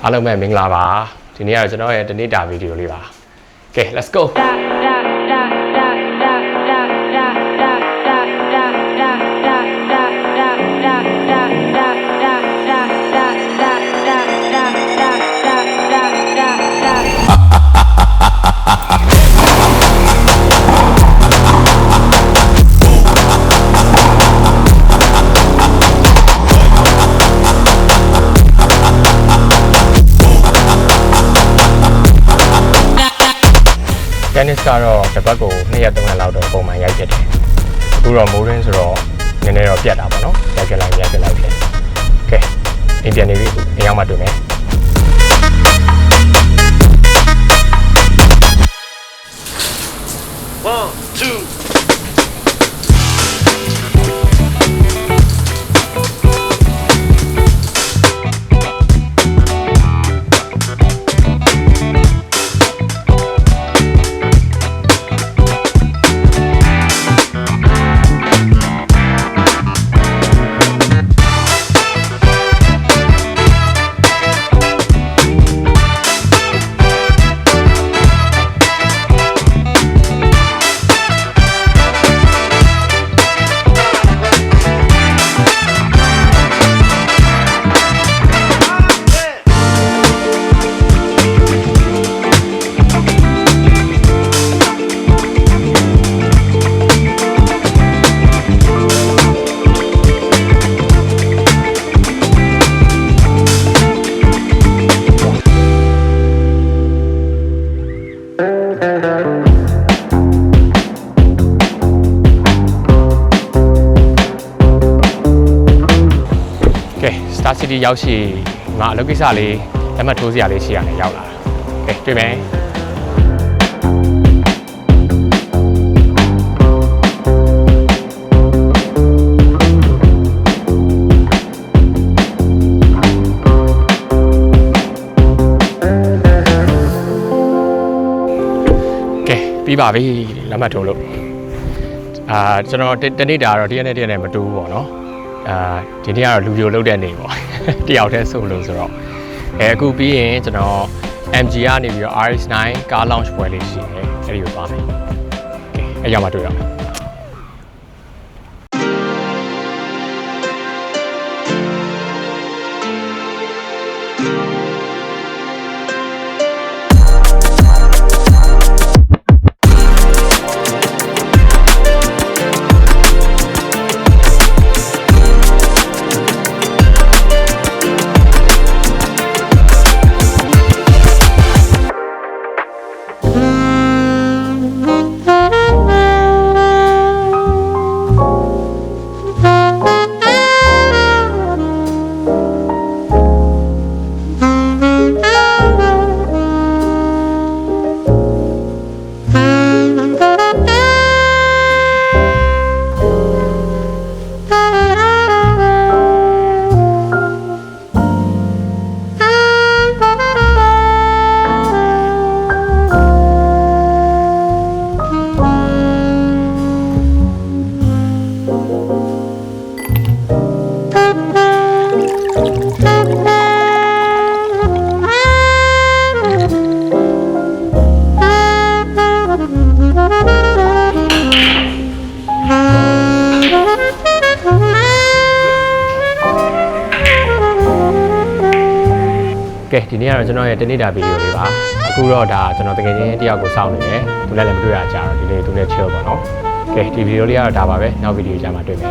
အားလုံးပဲမင်္ဂလာပါဒီနေ့ကတော့ကျွန်တော်ရဲ့တနေ့တာဗီဒီယိုလေးပါကဲ let's go tennis ကတော့တစ်ပတ်ကို2ရက်3ရက်လောက်တော့ပုံမှန်ရိုက်ဖြစ်တယ်အခုတော့မိုးရင်းဆိုတော့နည်းနည်းတော့ပြတ်တာပေါ့နော်ရိုက်ပြလိုက်ဖြစ်ကဲအိမ်ပြန်နေပြီအိမ်ရောက်မှတွေ့မယ်Star City ရောက်ရှိငါအလုပ်ကိစ္စလေးလက်မှတ်ထိုးစရာလေးရှိရတယ်ရောက်လာကဲတွေ့မယ်ကဲပြီးပါပြီလက်မှတ်ထိုးလို့ကျွန်တော်တနေ့တာတော့တရက်နဲ့မတူဘူးပေါ့နော်ဒီနေ့ကတော့လူပြိုလုတ်တဲ့နေပေါ့တယောက်တည်းဆိုလို့ဆိုတော့အခုပြီးရင်ကျွန်တော် MG ကနေပြီးတော့ RX9 ကား launch ပွဲလေးရှိတယ်အဲ့ဒီကိုသွားမယ်အဲ့ရောက်မှတွေ့ရမယ်ကဲဒီနေ့ကတော့ကျွန်တော်ရဲ့တနေ့တာဗီဒီယိုလေးပါအခုတော့ဒါကျွန်တော်တကယ်ချင်းတယောက်ကိုစောင့်နေတယ်သူလည်းမတွေ့ရကြတော့ဒီနေ့သူနဲ့ chill ပါနော်ကဲဒီဗီဒီယိုလေးကတော့ဒါပါပဲနောက်ဗီဒီယိုကြမှာတွေ့မယ်